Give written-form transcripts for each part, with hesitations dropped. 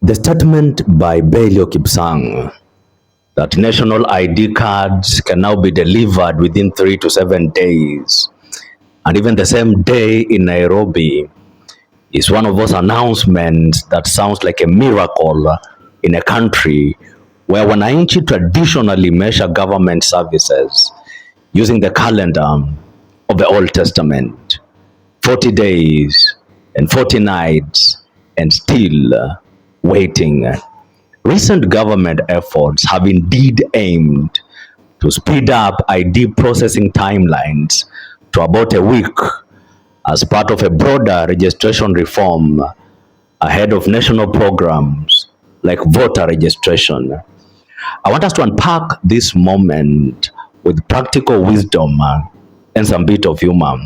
The statement by Belio Kipsang that national ID cards can now be delivered within 3 to 7 days, and even the same day in Nairobi, is one of those announcements that sounds like a miracle in a country where wananchi traditionally measure government services using the calendar of the Old Testament. 40 days and 40 nights and still waiting. Recent government efforts have indeed aimed to speed up ID processing timelines to about a week as part of a broader registration reform ahead of national programs like voter registration. I want us to unpack this moment with practical wisdom and some bit of humor.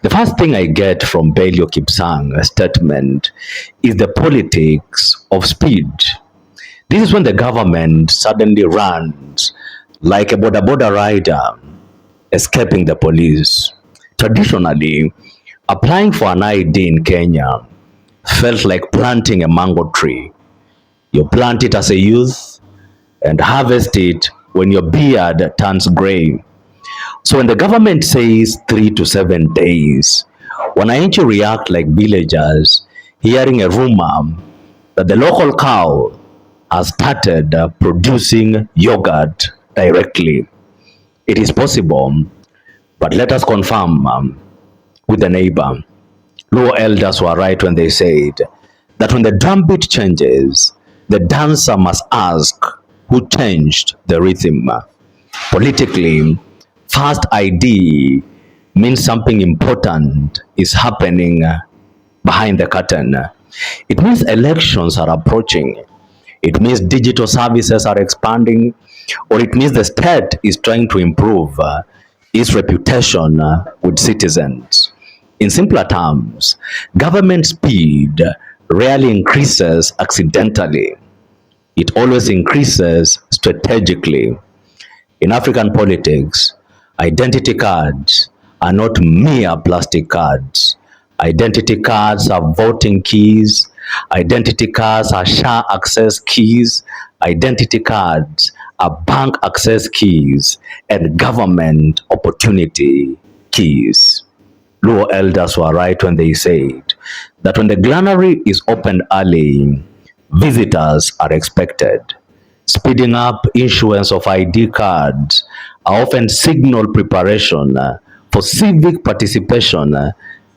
The first thing I get from Belio Kipsang's statement is the politics of speed. This is when the government suddenly runs like a border rider escaping the police. Traditionally, applying for an ID in Kenya felt like planting a mango tree. You plant it as a youth and harvest it when your beard turns gray. So when the government says 3 to 7 days, wananchi react like villagers hearing a rumor that the local cow has started producing yogurt directly. It is possible, but let us confirm with the neighbor. Luo elders were right when they said that when the drumbeat changes, the dancer must ask who changed the rhythm. Politically, fast ID means something important is happening behind the curtain. It means elections are approaching. It means digital services are expanding, or it means the state is trying to improve its reputation with citizens. In simpler terms, government speed rarely increases accidentally. It always increases strategically. In African politics, identity cards are not mere plastic cards. Identity cards are voting keys. Identity cards are SHA access keys. Identity cards are bank access keys and government opportunity keys. Luo elders were right when they said that when the granary is opened early, visitors are expected. Speeding up issuance of ID cards are often signal preparation for civic participation,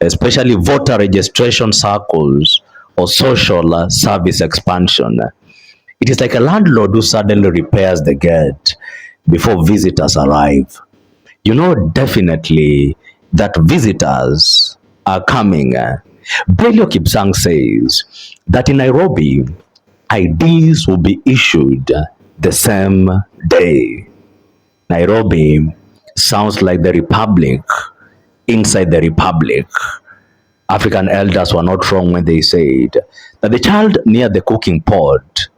especially voter registration circles or social service expansion. It is like a landlord who suddenly repairs the gate before visitors arrive. You know definitely that visitors are coming. Belio Kipsang says that in Nairobi, IDs will be issued the same day. Nairobi sounds like the republic inside the republic. African elders were not wrong when they said that the child near the cooking pot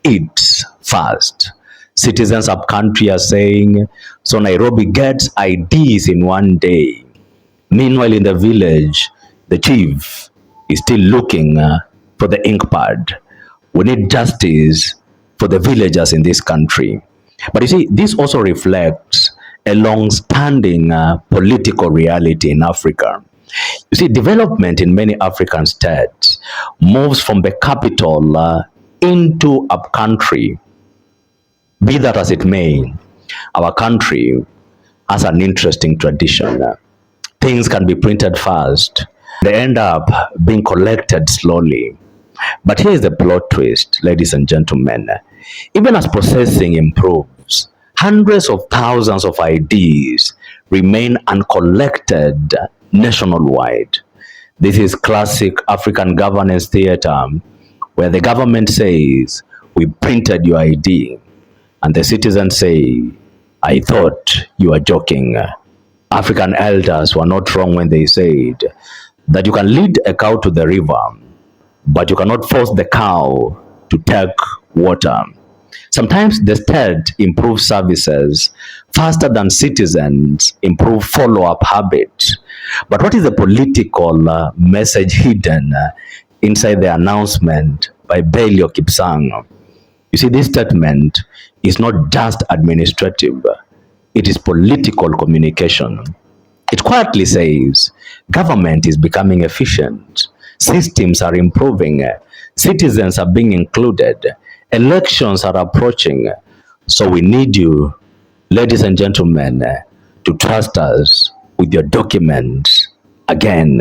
eats first. Citizens up country are saying, so Nairobi gets IDs in one day. Meanwhile, in the village, the chief is still looking for the ink pad. We need justice for the villagers in this country. But you see, this also reflects a long-standing political reality in Africa. You see, development in many African states moves from the capital into upcountry. Be that as it may, our country has an interesting tradition. Things can be printed fast. They end up being collected slowly. But here is the plot twist, ladies and gentlemen. Even as processing improves, hundreds of thousands of IDs remain uncollected nationwide. This is classic African governance theater, where the government says, we printed your ID, and the citizens say, I thought you were joking. African elders were not wrong when they said that you can lead a cow to the river, but you cannot force the cow to take water. Sometimes the state improves services faster than citizens improve follow-up habits. But what is the political message hidden inside the announcement by Belio Kipsang. You see, this statement is not just administrative, it is political communication. It quietly says government is becoming efficient, systems are improving, citizens are being included, elections are approaching. So we need you, ladies and gentlemen, to trust us with your documents. Again,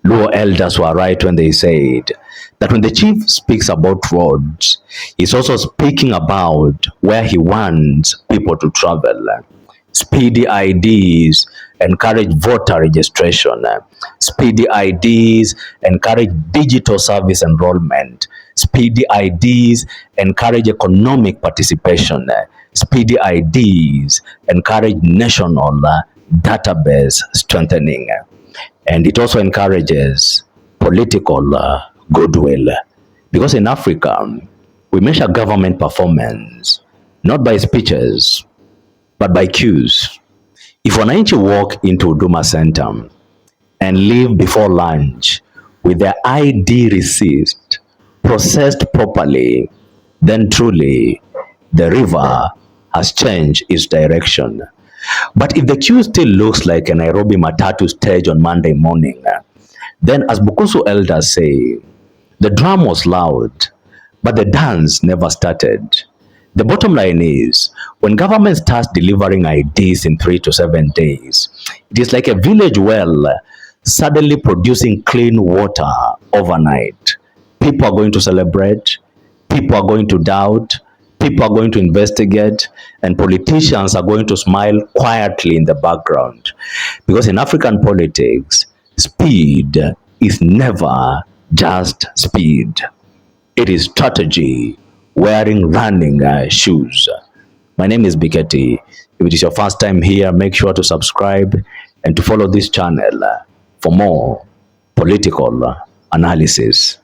Luo elders were right when they said that when the chief speaks about roads, he's also speaking about where he wants people to travel. Speedy IDs encourage voter registration. Speedy IDs encourage digital service enrollment. Speedy IDs encourage economic participation. Speedy IDs encourage national database strengthening. And it also encourages political goodwill. Because in Africa, we measure government performance not by speeches, but by queues. If wananchi walk into Huduma Center and leave before lunch with their ID receipt processed properly, then truly the river has changed its direction. But if the queue still looks like a Nairobi matatu stage on Monday morning, then as Bukusu elders say, the drum was loud, but the dance never started. The bottom line is, when government starts delivering IDs in 3 to 7 days, it is like a village well suddenly producing clean water overnight. People are going to celebrate, people are going to doubt, people are going to investigate, and politicians are going to smile quietly in the background. Because in African politics, speed is never just speed. It is strategy wearing running shoes. My name is Biketi. If it is your first time here, make sure to subscribe and to follow this channel for more political analysis.